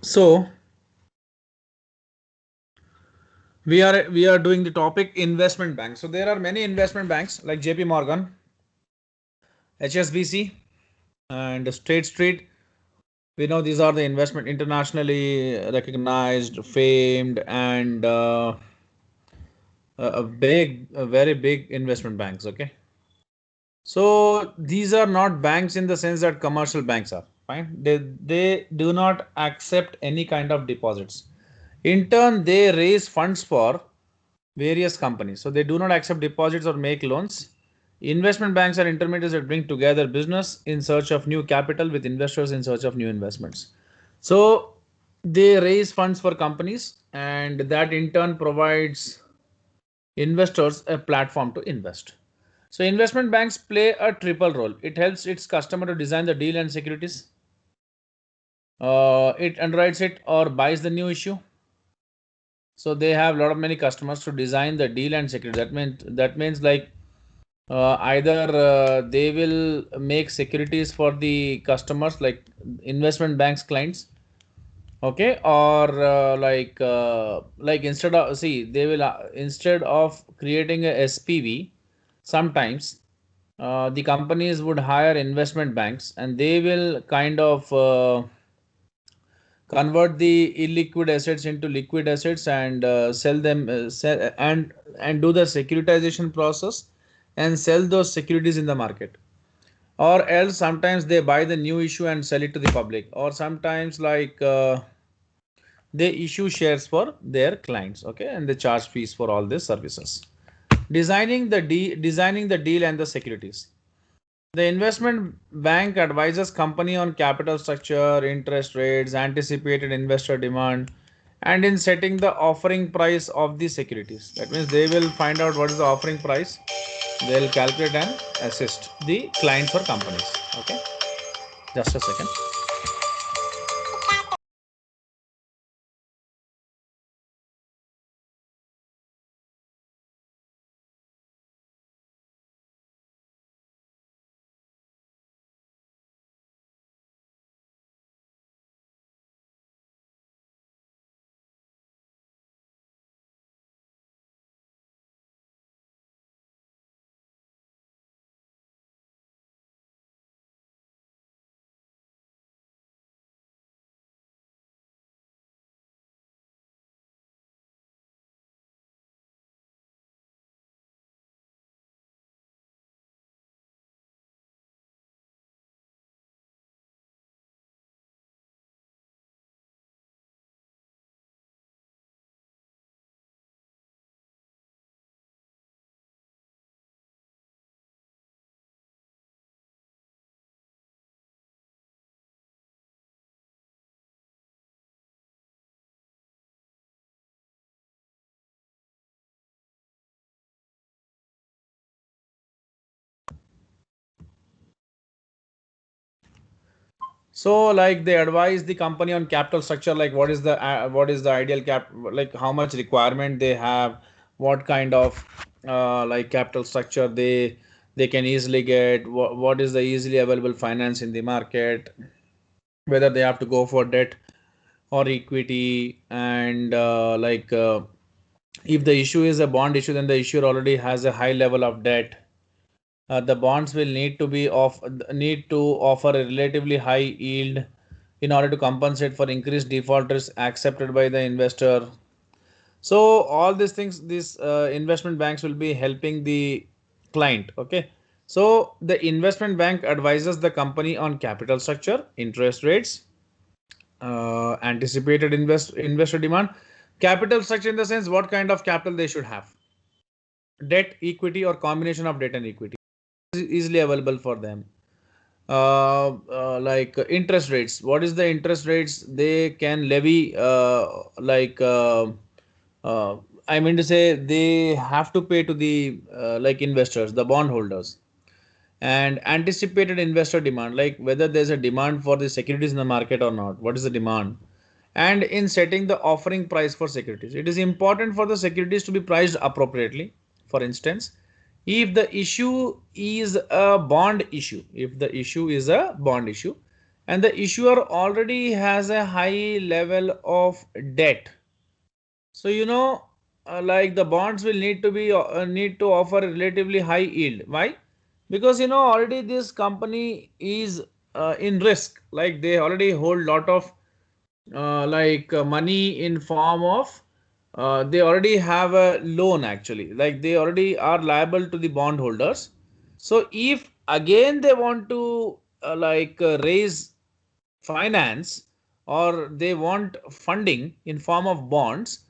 So we are doing the topic investment banks. So there are many investment banks like JP Morgan, HSBC, and State Street. We know these are the investment internationally recognized, famed, and a very big investment banks. Okay, so these are not banks in the sense that commercial banks are. Fine, they do not accept any kind of deposits. In turn, they raise funds for various companies. So they do not accept deposits or make loans. Investment banks are intermediaries that bring together business in search of new capital with investors in search of new investments. So they raise funds for companies, and that in turn provides investors a platform to invest. So investment banks play a triple role. It helps its customer to design the deal and securities. It underwrites it or buys the new issue. So they have a lot of many customers to design the deal and security. That means like either they will make securities for the customers like investment banks clients, okay, or like instead of see they will instead of creating a SPV, sometimes the companies would hire investment banks and they will kind of convert the illiquid assets into liquid assets and sell them and do the securitization process and sell those securities in the market, or else sometimes they buy the new issue and sell it to the public, or sometimes they issue shares for their clients, okay, and they charge fees for all these services. Designing the deal and the securities. The investment bank advises company on capital structure, interest rates, anticipated investor demand, and in setting the offering price of the securities. That means they will find out what is the offering price. They'll calculate and assist the clients or companies. Okay, just a second. So like they advise the company on capital structure, like what is the ideal cap, like how much requirement they have, what kind of like capital structure they can easily get, what is the easily available finance in the market, whether they have to go for debt or equity, and if the issue is a bond issue, then the issuer already has a high level of debt. The bonds will need to offer a relatively high yield in order to compensate for increased default risk accepted by the investor. So all these things, these investment banks will be helping the client. Okay. So the investment bank advises the company on capital structure, interest rates, anticipated investor demand, capital structure in the sense what kind of capital they should have, debt, equity, or combination of debt and equity is easily available for them. Interest rates, what is the interest rates they can levy, uh, I mean to say they have to pay to the like investors, the bond holders. And anticipated investor demand, like whether there's a demand for the securities in the market or not, what is the demand. And in setting the offering price for securities, it is important for the securities to be priced appropriately. For instance, if the issue is a bond issue, and the issuer already has a high level of debt. So like the bonds will need to offer a relatively high yield. Why? Because already this company is in risk. Like they already hold lot of money in form of they already have a loan actually. Like they already are liable to the bondholders. So if again they want to raise finance or they want funding in form of bonds,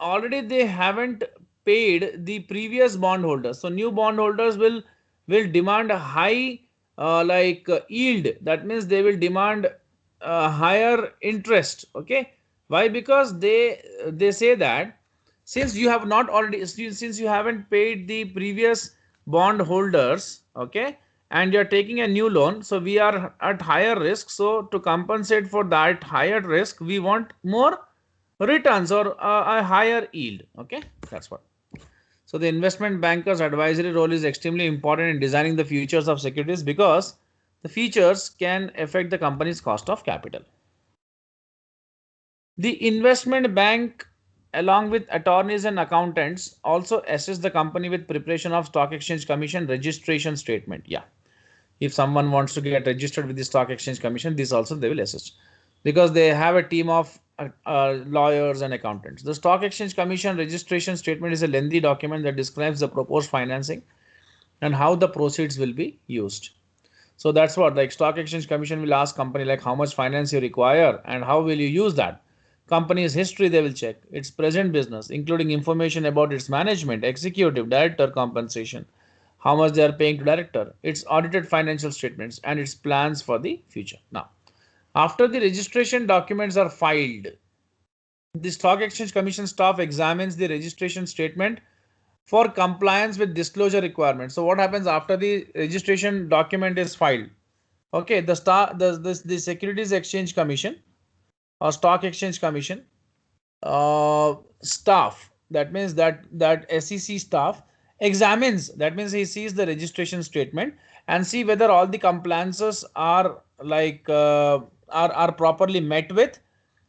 already they haven't paid the previous bondholders, so new bondholders will demand a high yield. That means they will demand higher interest. Okay, why? Because they say that since you have not already, since you haven't paid the previous bond holders, okay, and you're taking a new loan, so we are at higher risk. So to compensate for that higher risk, we want more returns or a higher yield. Okay, that's what. So the investment banker's advisory role is extremely important in designing the futures of securities, because the features can affect the company's cost of capital. The investment bank, along with attorneys and accountants, also assist the company with preparation of stock exchange commission registration statement. Yeah, if someone wants to get registered with the stock exchange commission, this also they will assist, because they have a team of lawyers and accountants. The stock exchange commission registration statement is a lengthy document that describes the proposed financing and how the proceeds will be used. So that's what, like, stock exchange commission will ask company like how much finance you require and how will you use that. Company's history they will check, its present business, including information about its management, executive, director compensation, how much they are paying to director, its audited financial statements, and its plans for the future. Now, after the registration documents are filed, the stock exchange commission staff examines the registration statement for compliance with disclosure requirements. So what happens after the registration document is filed? Okay, the Securities Exchange Commission or Stock Exchange Commission staff, that means that SEC staff examines, that means he sees the registration statement and see whether all the compliances are are properly met with,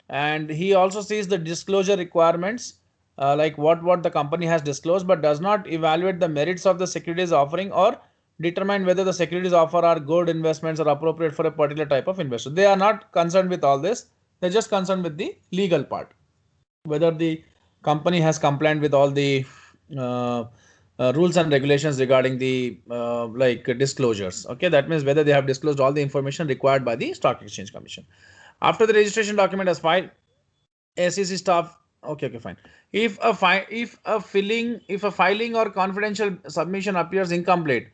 and he also sees the disclosure requirements, like what the company has disclosed, but does not evaluate the merits of the securities offering or determine whether the securities offer are good investments or appropriate for a particular type of investor. They are not concerned with all this. They're just concerned with the legal part, whether the company has complied with all the uh, rules and regulations regarding the disclosures. Okay, that means whether they have disclosed all the information required by the stock exchange commission. After the registration document is filed, SEC staff. Okay, fine. If a filing or confidential submission appears incomplete,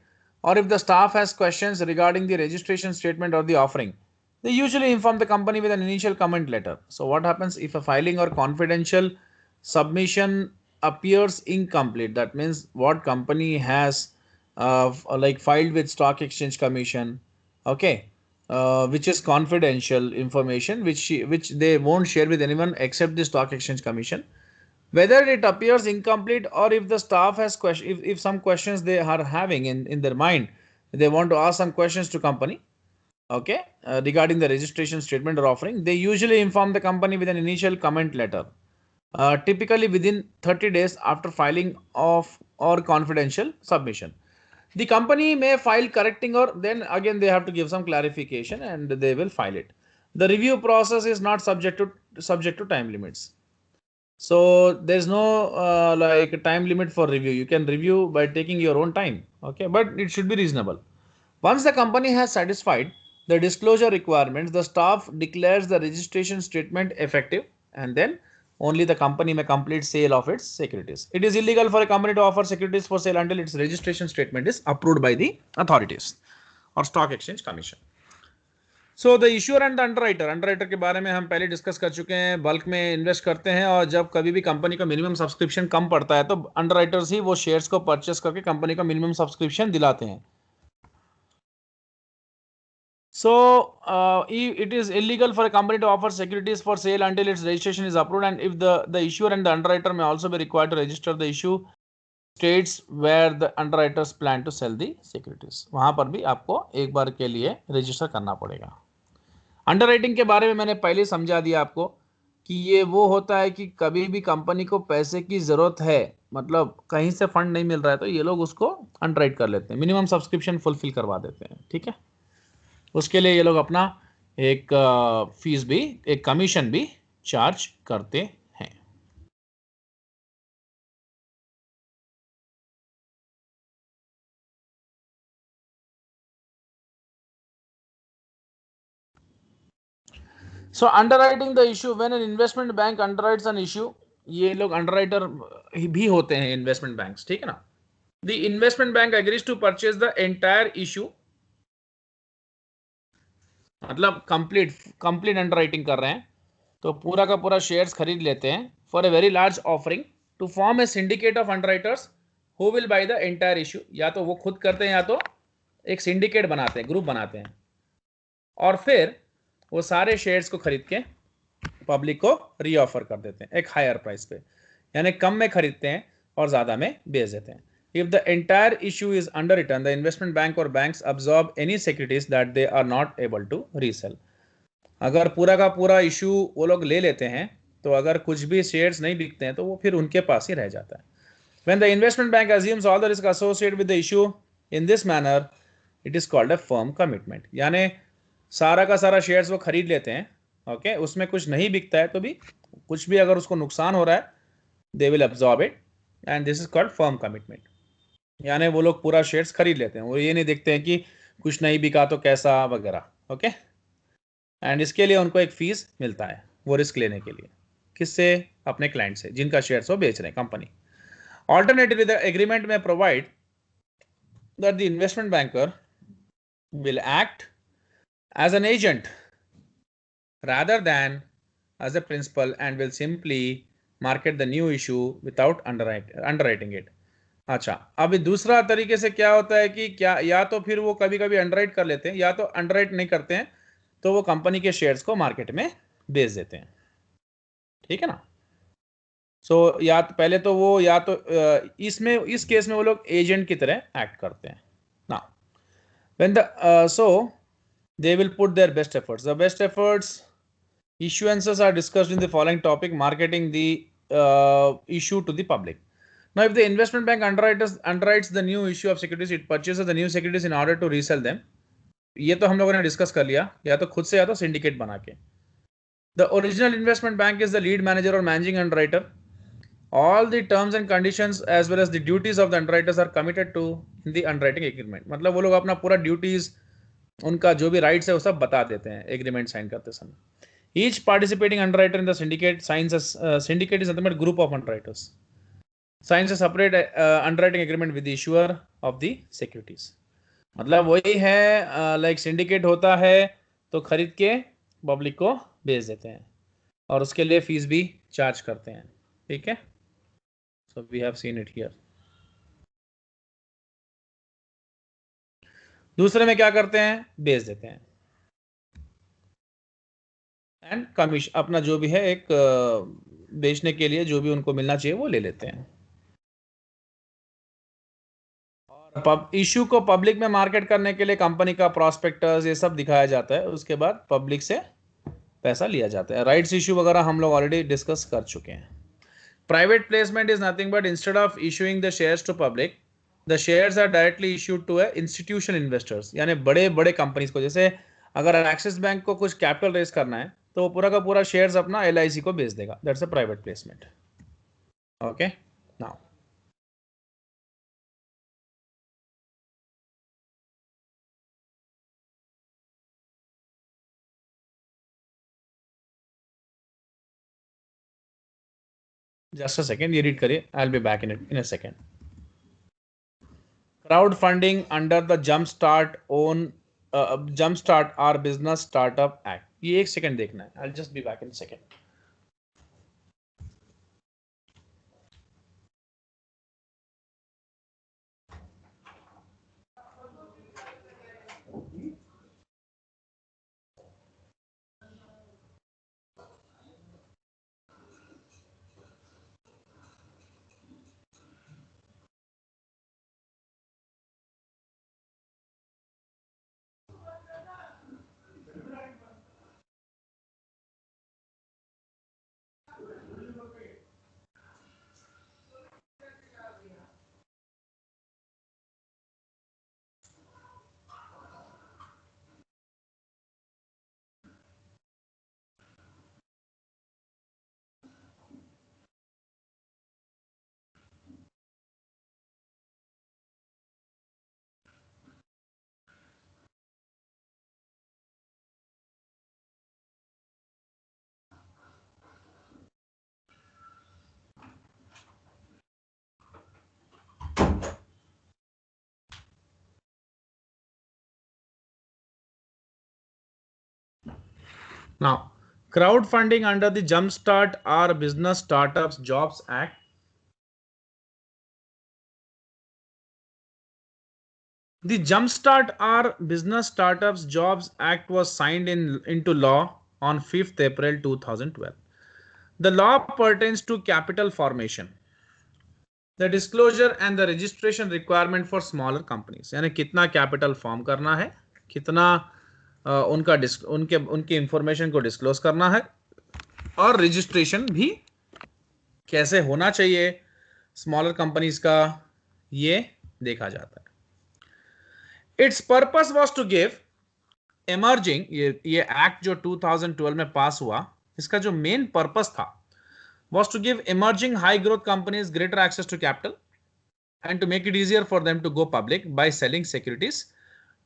or if the staff has questions regarding the registration statement or the offering, they usually inform the company with an initial comment letter. So what happens if a filing or confidential submission appears incomplete? That means what company has filed with stock exchange commission, okay, which is confidential information, which they won't share with anyone except the stock exchange commission. Whether it appears incomplete, or if the staff has question, if some questions they are having in their mind, they want to ask some questions to company, okay, regarding the registration statement or offering, they usually inform the company with an initial comment letter, typically within 30 days after filing of or confidential submission. The company may file correcting, or then again they have to give some clarification and they will file it. The review process is not subject to time limits. So there's no time limit for review. You can review by taking your own time. Okay, but it should be reasonable. Once the company has satisfied the disclosure requirements, the staff declares the registration statement effective, and then only the company may complete sale of its securities. It is illegal for a company to offer securities for sale until its registration statement is approved by the authorities or stock exchange commission. So the issuer and the underwriter के बारे में हम पहले discuss कर चुके हैं. Bulk में invest करते हैं और जब कभी भी कंपनी का मिनिमम सब्सक्रिप्शन कम पड़ता है तो अंडरराइटर्स ही वो शेयर्स को परचेस करके कंपनी का मिनिमम सब्सक्रिप्शन दिलाते हैं. So it is illegal for a company to offer securities for sale until its registration is approved, and if the issuer and the underwriter may also be required to register the issue states where the underwriters plan to sell the securities. वहां पर भी आपको एक बार के लिए register करना पड़ेगा. Underwriting के बारे में मैंने पहले ही समझा दिया आपको कि ये वो होता है कि कभी भी कंपनी को पैसे की जरूरत है, मतलब कहीं से फंड नहीं मिल रहा है, तो ये लोग उसको अंडरराइट कर लेते हैं, मिनिमम सब्सक्रिप्शन फुलफिल करवा देते हैं, ठीक है। उसके लिए ये लोग अपना एक फीस भी, एक कमीशन भी चार्ज करते हैं। So underwriting the issue, when an investment bank underwrites an issue, ये लोग अंडरराइटर भी होते हैं इन्वेस्टमेंट बैंक्स, ठीक है ना। The investment bank agrees to purchase the entire issue, मतलब कंप्लीट कंप्लीट अंडरराइटिंग कर रहे हैं, तो पूरा का पूरा शेयर्स खरीद लेते हैं for a very large offering to form a syndicate of underwriters who will buy the entire issue. या तो वो खुद करते हैं या तो एक सिंडिकेट बनाते हैं, ग्रुप बनाते हैं, और फिर वो सारे शेयर्स को खरीद के पब्लिक को रीऑफर कर देते हैं एक हायर प्राइस पे, यानी कम में खरीदते हैं और ज्यादा में बेच देते हैं। If the entire issue is under return, the investment bank or banks absorb any securities that they are not able to resell. अगर पूरा का पूरा इशू वो लोग ले लेते हैं, तो अगर कुछ भी शेयर्स नहीं बिकते हैं तो वो फिर उनके पास ही रह जाता है। When the investment bank assumes all the risk associated with the issue in this manner, it is called a firm commitment। यानी सारा का सारा शेयर्स वो खरीद लेते हैं, ओके, उसमें कुछ नहीं बिकता है तो भी, कुछ भी अगर उसको नुकसान हो रहा है, they will absorb it, and this is called firm commitment. यानी वो लोग पूरा शेयर्स खरीद लेते हैं, वो ये नहीं देखते हैं कि कुछ नहीं बिका तो कैसा वगैरह, ओके। एंड इसके लिए उनको एक फीस मिलता है वो रिस्क लेने के लिए, किससे? अपने क्लाइंट से, जिनका शेयर्स वो बेच रहे हैं company. Alternatively, the agreement may provide that the investment banker will act as an agent rather than as a principal and will simply market the new issue without underwriting it। अच्छा, अभी दूसरा तरीके से क्या होता है कि क्या, या तो फिर वो कभी कभी अंडरराइट कर लेते हैं, या तो अंडरराइट नहीं करते हैं, तो वो कंपनी के शेयर्स को मार्केट में बेच देते हैं, ठीक है ना। सो या तो पहले तो वो, या तो इसमें, इस केस में वो लोग एजेंट की तरह एक्ट करते हैं ना। When the so they will put their best efforts. The best efforts issuances are discussed in the following topic: marketing the issue to the public. Now, if the investment bank underwrites the new issue of securities, it purchases the new securities in order to resell them. ये तो हम लोगों ने discuss कर लिया, या तो खुद से या तो सिंडिकेट बना के। The original investment bank is the lead manager or managing underwriter. All the terms and conditions as well as the duties of the underwriters are committed to in the underwriting agreement। मतलब वो लोग अपना पूरा duties, उनका जो भी rights है वो सब बता देते हैं एग्रीमेंट साइन करते समय। Each participating underwriter in the syndicate science, syndicate is nothing but group of underwriters, science a separate underwriting agreement with the issuer of the securities. मतलब वही है, लाइक सिंडिकेट होता है तो खरीद के पब्लिक को भेज देते हैं, और उसके लिए फीस भी चार्ज करते हैं, ठीक है। So we have seen it here. दूसरे में क्या करते हैं? बेच देते हैं, एंड कमीशन अपना जो भी है एक बेचने के लिए जो भी उनको मिलना चाहिए वो ले लेते हैं। और पब इशू को पब्लिक में मार्केट करने के लिए कंपनी का प्रॉस्पेक्टस ये सब दिखाया जाता है, उसके बाद पब्लिक से पैसा लिया जाता है। राइट्स इशू वगैरह हम लोग ऑलरेडी डिस्कस कर चुके हैं। Private placement is nothing but instead of issuing the shares to public, the shares are directly issued to institution investors. यानी बड़े बड़े कंपनीज को, जैसे अगर एक्सिस बैंक को कुछ कैपिटल रेज करना है तो वो पूरा का पूरा शेयर्स अपना एलआईसी को बेच देगा, that's a private placement, okay. Now just a second, ये रीड करिए, I will be back in a second. Crowd funding under the jump start our business startup act, ये एक सेकेंड देखना है, I just be back in second. Now, crowdfunding under the Jumpstart or Business Startups Jobs Act. The Jumpstart or Business Startups Jobs Act was signed into law on 5th April 2012. The law pertains to capital formation, the disclosure and the registration requirement for smaller companies. यानी कितना capital form करना है, कितना उनके information को disclose करना है, और रजिस्ट्रेशन भी कैसे होना चाहिए स्मॉलर कंपनीज का, ये देखा जाता है. Its purpose was to give emerging, ये एक्ट जो 2012 में पास हुआ, इसका जो मेन पर्पस था was to give emerging high growth companies greater access to capital and to make it easier for them to go public by selling securities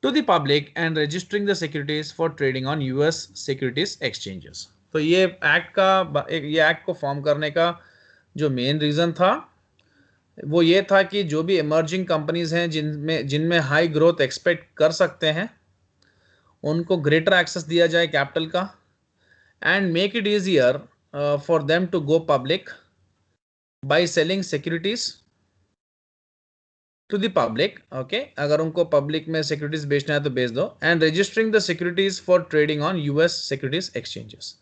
to the public and registering the securities for trading on US securities exchanges. तो ये act को form करने का जो main reason था वो ये था कि जो भी इमर्जिंग कंपनीज हैं जिनमें हाई ग्रोथ एक्सपेक्ट कर सकते हैं, उनको ग्रेटर एक्सेस दिया जाए कैपिटल का, and make it easier for them to go public by selling securities to the public. Okay, अगर उनको पब्लिक में सिक्योरिटीज बेचना है तो बेच दो, and registering the securities for trading on US securities exchanges.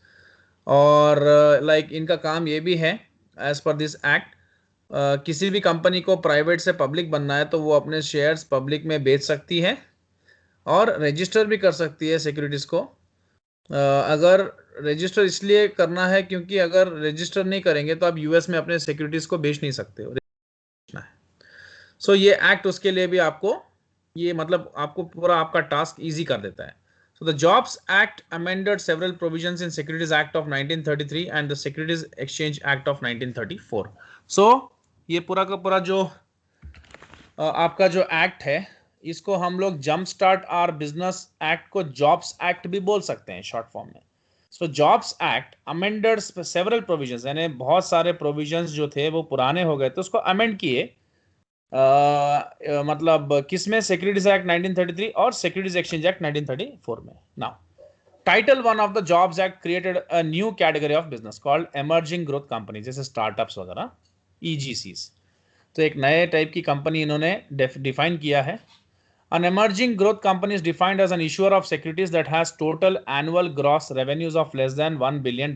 और इनका काम ये भी है एज पर दिस एक्ट, किसी भी कंपनी को प्राइवेट से पब्लिक बनना है तो वो अपने शेयर्स पब्लिक में बेच सकती है और रजिस्टर भी कर सकती है सिक्योरिटीज को. अगर रजिस्टर इसलिए करना है क्योंकि अगर रजिस्टर नहीं करेंगे तो आप यूएस में अपने सिक्योरिटीज को बेच नहीं सकते हो, सो ये एक्ट उसके लिए भी आपको ये मतलब आपको पूरा आपका टास्क इजी कर देता है. So the jobs act amended several provisions in securities act of 1933 and the securities exchange act of 1934. सो ये पूरा का पूरा जो आपका जो एक्ट है, इसको हम लोग jump start our business act को जॉब्स एक्ट भी बोल सकते हैं शॉर्ट फॉर्म में. So jobs act amended several provisions, यानी बहुत सारे प्रोविजंस जो थे वो पुराने हो गए तो उसको अमेंड किए. मतलब किसमें? सिक्योरिटीज एक्ट 1933 और सिक्योरिटीज एक्सचेंज एक्ट 1934 में. Now title 1 of the jobs act created a new category of business called emerging growth company, जैसे स्टार्टअप्स वगैरह, ईजीसीज. तो एक नए टाइप की कंपनी इन्होंने डिफाइन किया है. An emerging growth company is defined as an issuer of securities that has total annual gross revenues of less than $1 billion.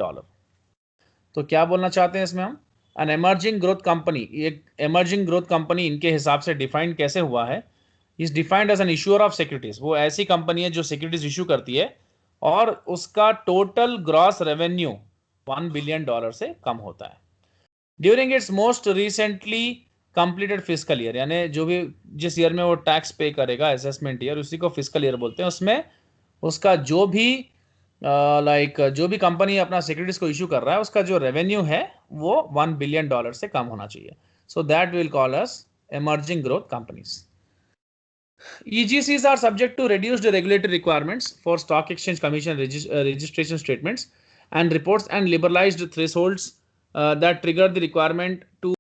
तो क्या बोलना चाहते हैं इसमें हम? An emerging growth company, एक emerging growth company इनके हिसाब से डिफाइंड कैसे हुआ है? Is defined as an issuer of securities. वो ऐसी कंपनी है जो सिक्योरिटीज इशू करती है और उसका टोटल ग्रॉस रेवेन्यू $1 बिलियन से कम होता है. During its most recently completed fiscal year, यानी जो भी जिस ईयर में वो टैक्स पे करेगा, असेसमेंट ईयर, उसी को फिस्कल ईयर बोलते हैं. उसमें उसका जो भी जो भी कंपनी अपना सिक्योरिटीज को इशू कर रहा है उसका जो रेवेन्यू है वो $1 बिलियन से कम होना चाहिए. So that will call us emerging growth companies. EGCs are subject to reduced regulatory requirements for stock exchange commission registration statements and reports and liberalized thresholds that trigger the requirement to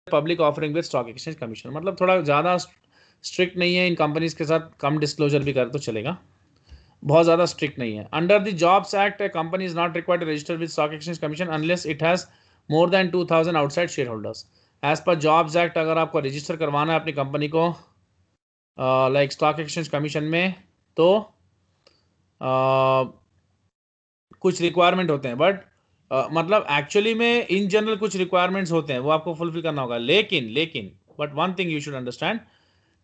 public offering with stock exchange commission. मतलब थोड़ा ज़्यादा strict नहीं है इन companies के साथ, कम disclosure भी कर तो चलेगा, बहुत ज़्यादा स्ट्रिक्ट नहीं है. Under the jobs act, a company is not required to register with stock exchange commission unless it has more than 2000 outside shareholders. As per JOBS Act अगर आपको रजिस्टर करवाना है अपनी कंपनी को स्टॉक एक्सचेंज कमीशन में तो कुछ requirement होते हैं, बट मतलब एक्चुअली में इन जनरल कुछ रिक्वायरमेंट्स होते हैं वो आपको फुलफिल करना होगा. लेकिन but one thing you should understand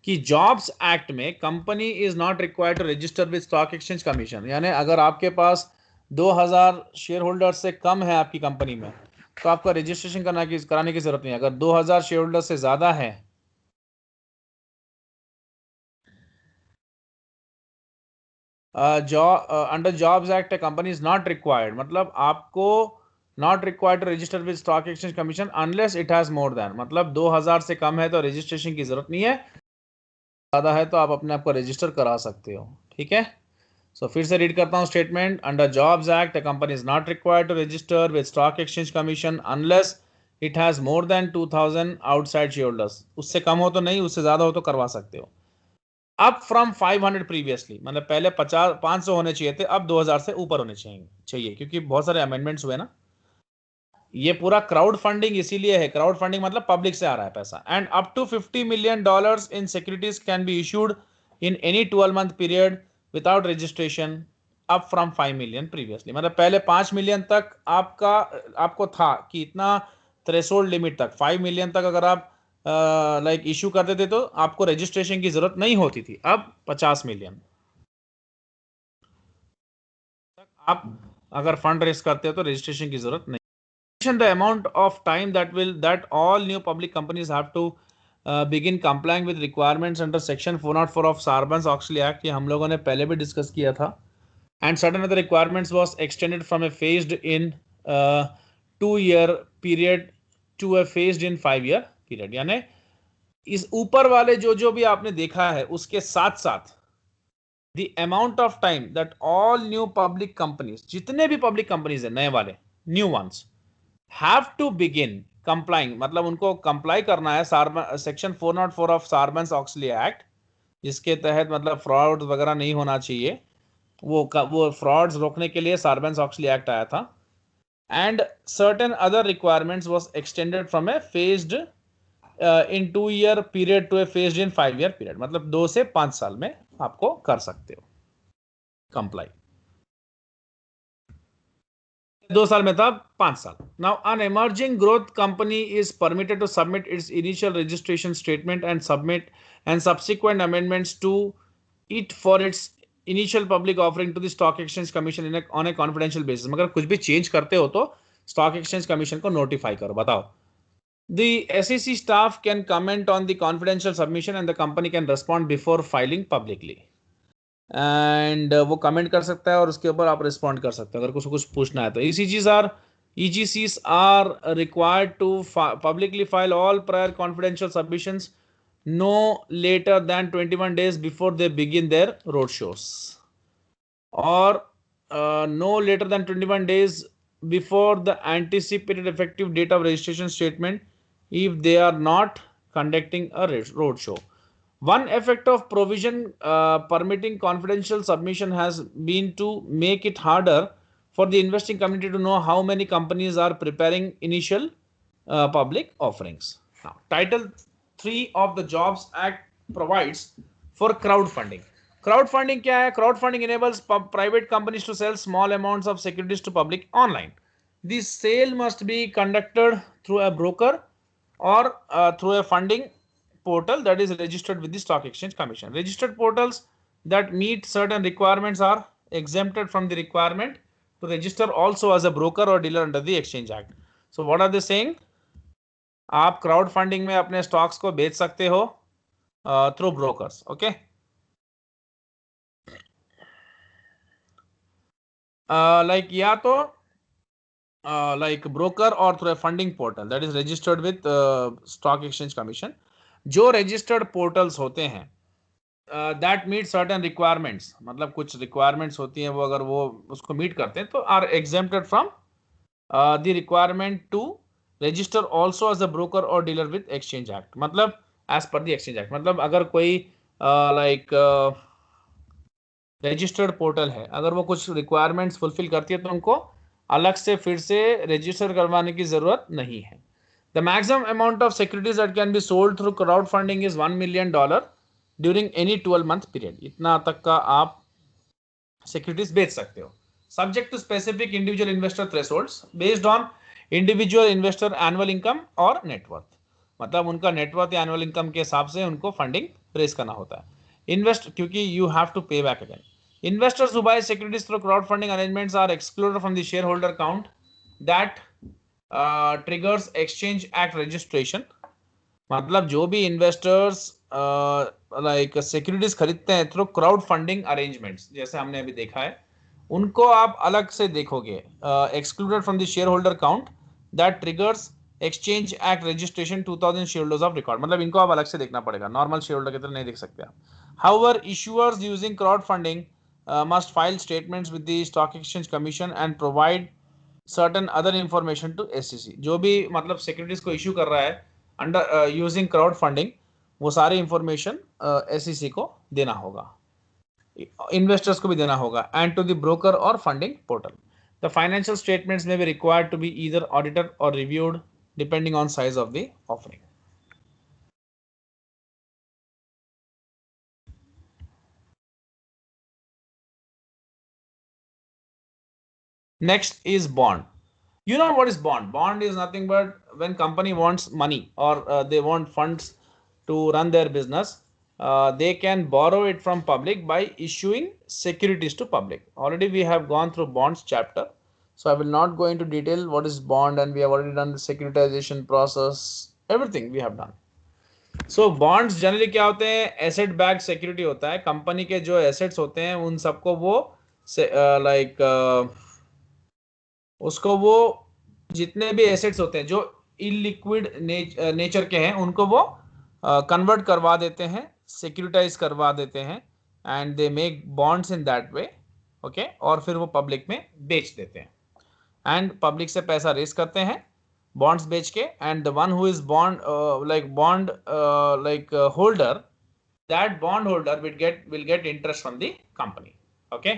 कि जॉब्स एक्ट में company is not required to register with stock exchange commission. यानी अगर आपके पास 2000 शेयर होल्डर से कम है आपकी कंपनी में तो आपका रजिस्ट्रेशन कराने की जरूरत नहीं है. अगर 2000 शेयर होल्डर से ज्यादा है under JOBS Act company is not required, मतलब आपको not required to register with stock exchange commission unless it has more than, मतलब 2000 से कम है तो रजिस्ट्रेशन की जरूरत नहीं है, ज्यादा है तो आप अपने आप को रजिस्टर करा सकते हो. ठीक है, सो फिर से रीड करता हूं statement. Under JOBS Act a company is not required to register with stock exchange commission unless it has more than 2000 outside shareholders. उससे कम हो तो नहीं, उससे ज्यादा हो तो करवा सकते हो. अप फ्रॉम 500 प्रीवियसली, मतलब पहले 500 होने चाहिए थे, अब 2000 से ऊपर होने चाहिए क्योंकि बहुत सारे अमेंडमेंट्स हुए ना। ये पूरा क्राउड फंडिंग इसीलिए है, क्राउड फंडिंग मतलब पब्लिक से आ रहा है पैसा। And up to $50 million in securities can be issued in any 12-month period without registration, up from 5 million previously. मतलब पहले 5 million तक आपको था कि इतना थ्रेशोल्ड लिमिट तक 5 million तक अगर आप लाइक इशू करते थे तो आपको रजिस्ट्रेशन की जरूरत नहीं होती थी। अब 50 million तक आप अगर फंड रेस करते हो तो रजिस्ट्रेशन की जरूरत नहीं। The amount of time that all new public companies have to begin complying with requirements under section 404 of Sarbanes-Oxley Act, ये हम लोगों ने पहले भी डिस्कस किया था। And certain other requirements was extended from a phased in 2-year period to a phased in 5-year period। यानी इस ऊपर वाले जो भी आपने देखा है उसके साथ साथ the amount of time that all new public companies, जितने भी पब्लिक कंपनीज है नए वाले new ones, have to begin complying, मतलब उनको कंप्लाई करना है section 404 of Sarbanes Oxley Act, जिसके तहत मतलब फ्रॉड वगैरह नहीं होना चाहिए। वो फ्रॉड्स रोकने के लिए सार्बन्स ऑक्सली एक्ट आया था। And certain other requirements was extended from a phased in 2-year period to a phased in 5-year period, मतलब 2 से 5 साल में आपको कर सकते हो कंप्लाई। 2 साल में था 5 साल। Now an emerging growth company is permitted to submit its initial registration statement and subsequent amendments to it for its initial public offering to the stock exchange commission on a confidential basis। मगर कुछ भी change करते हो तो stock exchange commission को notify करो। बताओ, the SEC staff can comment on the confidential submission and the company can respond before filing publicly। And वो कमेंट कर सकता है और उसके ऊपर आप रिस्पॉन्ड कर सकते हो अगर कुछ पूछना है तो। EGCs are required to publicly file all prior confidential submissions no later than 21 days before they begin their road shows, or no later than 21 days before the anticipated effective date of registration statement if they are not conducting a road show। One effect of provision permitting confidential submission has been to make it harder for the investing community to know how many companies are preparing initial public offerings। Now, Title 3 of the Jobs Act provides for crowdfunding। Crowdfunding क्या है? Crowdfunding enables private companies to sell small amounts of securities to public online। This sale must be conducted through a broker or through a funding portal that is registered with the Stock Exchange Commission। Registered portals that meet certain requirements are exempted from the requirement to register also as a broker or dealer under the Exchange Act। So what are they saying? आप crowd funding में अपने stocks को बेच सकते हो through brokers. Okay, like या तो like broker और through funding portal that is registered with stock exchange commission. जो रजिस्टर्ड पोर्टल्स होते हैं दैट मीट सर्टेन रिक्वायरमेंट्स, मतलब कुछ रिक्वायरमेंट्स होती हैं वो अगर वो उसको मीट करते हैं तो are exempted from the requirement to register also as a broker और डीलर विद एक्सचेंज एक्ट। मतलब as per the exchange act, मतलब अगर कोई लाइक रजिस्टर्ड पोर्टल है, अगर वो कुछ रिक्वायरमेंट्स फुलफिल करती है तो उनको अलग से फिर से रजिस्टर करवाने की जरूरत नहीं है। The maximum amount of securities that can be sold through crowdfunding is $1 million during any 12-month period. इतना तक का आप सिक्योरिटीज बेच सकते हो, subject to specific individual investor thresholds based on individual investor annual income और net worth. मतलब उनका नेटवर्थ या एनुअल इनकम के हिसाब से उनको फंडिंग रेस करना होता है। इन्वेस्ट, क्योंकि यू हैव टू पे back again. Investors who buy securities through crowdfunding arrangements are excluded from the shareholder count that triggers Exchange Act registration। मतलब जो भी इन्वेस्टर्स लाइक सिक्योरिटीज खरीदते हैं थ्रू क्राउड फंडिंग अरेंजमेंट्स, जैसे हमने अभी देखा है, उनको आप अलग से देखोगे, excluded from the share holder count that triggers exchange act registration 2000 share holders of record. मतलब इनको आप अलग से देखना पड़ेगा, नॉर्मल शेयर होल्डर की तरह नहीं देख सकते आप। However issuers using crowd funding must file statements with the Stock Exchange Commission and provide certain other information to SEC। जो भी मतलब सिक्योरिटीज को इशू कर रहा है अंडर यूजिंग क्राउड फंडिंग, वो सारी इंफॉर्मेशन SEC को देना होगा, इन्वेस्टर्स को भी देना होगा, and to the broker or funding portal. The financial statements may be required to be either audited or reviewed depending on size of the offering. Next is bond. You know what is bond? Bond is nothing but when company wants money or they want funds to run their business, they can borrow it from public by issuing securities to public. Already we have gone through bonds chapter, so I will not go into detail what is bond, and we have already done the securitization process, everything we have done. So bonds generally क्या होते हैं? Asset backed security होता है. Company के जो assets होते हैं उन सबको वो उसको वो जितने भी एसेट्स होते हैं जो इलिक्विड नेचर के हैं उनको वो कन्वर्ट करवा देते हैं, सिक्योरिटाइज करवा देते हैं, and they make bonds in that way. Okay, और फिर वो पब्लिक में बेच देते हैं, एंड पब्लिक से पैसा रेज करते हैं बॉन्ड्स बेच के, and the one who is bond holder, that bond holder will get interest from the company. Okay,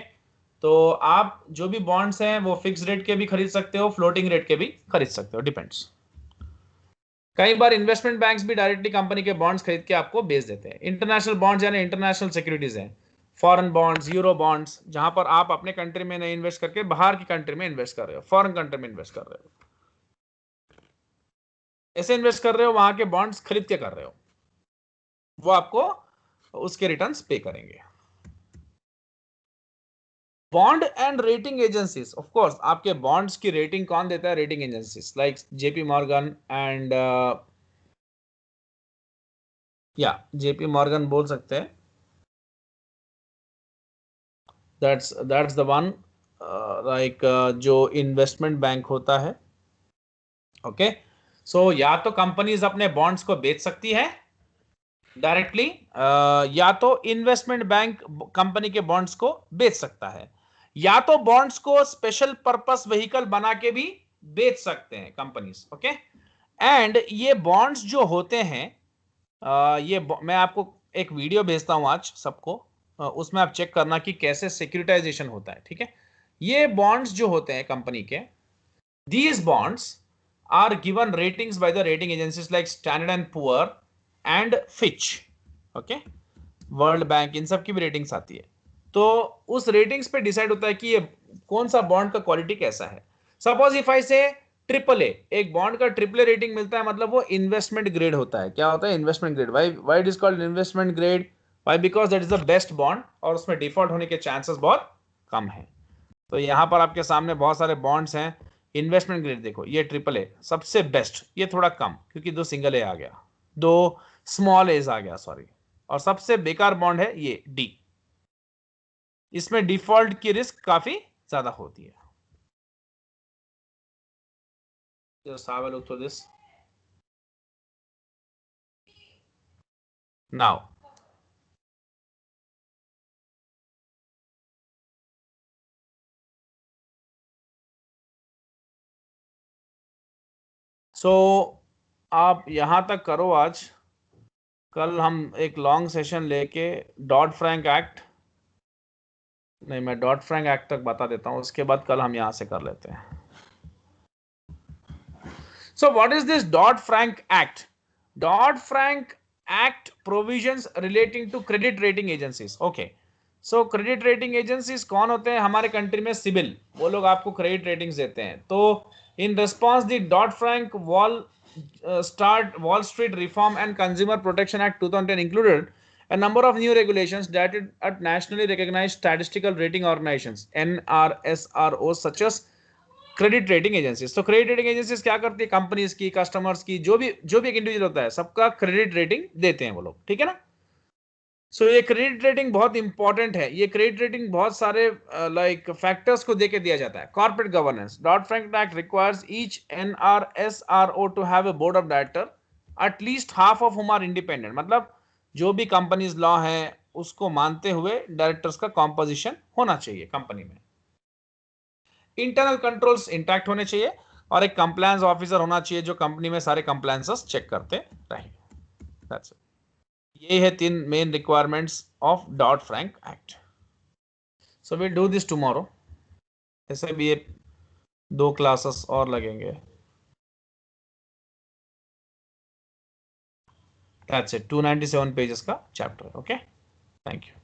तो आप जो भी बॉन्ड्स हैं वो फिक्स रेट के भी खरीद सकते हो, फ्लोटिंग रेट के भी खरीद सकते हो, डिपेंड्स. कई बार इन्वेस्टमेंट बैंक्स भी डायरेक्टली कंपनी के बॉन्ड्स खरीद के आपको बेच देते हैं. इंटरनेशनल बॉन्ड्स यानी इंटरनेशनल सिक्योरिटीज हैं, फॉरेन बॉन्ड्स, यूरो बॉन्ड्स, जहां पर आप अपने कंट्री में नहीं इन्वेस्ट करके बाहर की कंट्री में इन्वेस्ट कर रहे हो, फॉरेन कंट्री में इन्वेस्ट कर रहे हो, ऐसे इन्वेस्ट कर रहे हो, वहां के बॉन्ड्स खरीद के कर रहे हो, वो आपको उसके रिटर्न्स पे करेंगे. Bond and rating agencies, of course आपके बॉन्ड्स की रेटिंग कौन देता है? Rating agencies like JP Morgan and JP Morgan बोल सकते हैं. दैट्स द वन जो इन्वेस्टमेंट बैंक होता है. ओके, सो या तो कंपनीज अपने बॉन्ड्स को बेच सकती है डायरेक्टली, या तो इन्वेस्टमेंट बैंक कंपनी के बॉन्ड्स को बेच सकता है, या तो बॉन्ड्स को स्पेशल पर्पस व्हीकल बना के भी बेच सकते हैं कंपनीज. ओके, एंड ये बॉन्ड्स जो होते हैं, मैं आपको एक वीडियो भेजता हूं आज सबको, उसमें आप चेक करना कि कैसे सिक्योरिटाइजेशन होता है. ठीक है, ये बॉन्ड्स जो होते हैं कंपनी के, these bonds are given ratings by the rating agencies like standard and poor and Fitch. Okay, world bank, इन सब की भी रेटिंग्स आती है. तो उस रेटिंग्स पे डिसाइड होता है कि ये कौन सा बॉन्ड का क्वालिटी कैसा है. सपोज इफ आई से AAA, एक बॉन्ड का AAA रेटिंग मिलता है, मतलब वो इन्वेस्टमेंट ग्रेड होता है. क्या होता है? Investment grade. Why it is called investment grade? Why? Because that is the best bond और उसमें डिफॉल्ट होने के चांसेस बहुत कम है. तो यहां पर आपके सामने बहुत सारे बॉन्ड्स हैं. इन्वेस्टमेंट ग्रेड देखो, ये AAA सबसे बेस्ट, ये थोड़ा कम क्योंकि 2 सिंगल ए आ गया, 2 स्मॉल एज आ गया, सॉरी. और सबसे बेकार बॉन्ड है ये D. इसमें डिफॉल्ट की रिस्क काफी ज्यादा होती है. Just have a look through this now. So आप यहां तक करो आज. कल हम एक लॉन्ग सेशन लेके डॉट फ्रैंक एक्ट, नहीं मैं डॉट फ्रैंक एक्ट तक बता देता हूं, उसके बाद कल हम यहां से कर लेते हैं. So what is this Dodd-Frank Act? Dodd-Frank Act provisions relating to credit rating agencies. Okay. So credit rating agencies कौन होते हैं? हमारे कंट्री में सिबिल, वो लोग आपको क्रेडिट रेटिंग्स देते हैं. तो in response the Dodd-Frank Wall Street Reform and Consumer Protection Act 2010 included a number of new regulations dated at nationally recognized statistical rating organizations NRSROs such as credit rating agencies. तो credit rating agencies क्या करती है? Companies की, customers की, जो भी एक individual होता है सबका क्रेडिट रेटिंग देते हैं वो लोग. ठीक है ना? सो ये क्रेडिट रेटिंग बहुत इंपॉर्टेंट है. ये क्रेडिट रेटिंग बहुत सारे फैक्टर्स को देके दिया जाता है. Corporate governance. Dodd Frank act requires each NRSRO to have a board of director at least half of whom are independent. मतलब जो भी कंपनीज लॉ है उसको मानते हुए डायरेक्टर्स का कॉम्पोजिशन होना चाहिए कंपनी में. इंटरनल कंट्रोल्स इंटैक्ट होने चाहिए और एक कंप्लायंस ऑफिसर होना चाहिए जो कंपनी में सारे कंप्लायंसेस चेक करते रहे. That's it. ये है 3 main requirements of dot Frank act. So will do this tomorrow. ऐसे भी ये 2 क्लासेस और लगेंगे. That's it. 297 पेजेस का चैप्टर. Okay, thank you.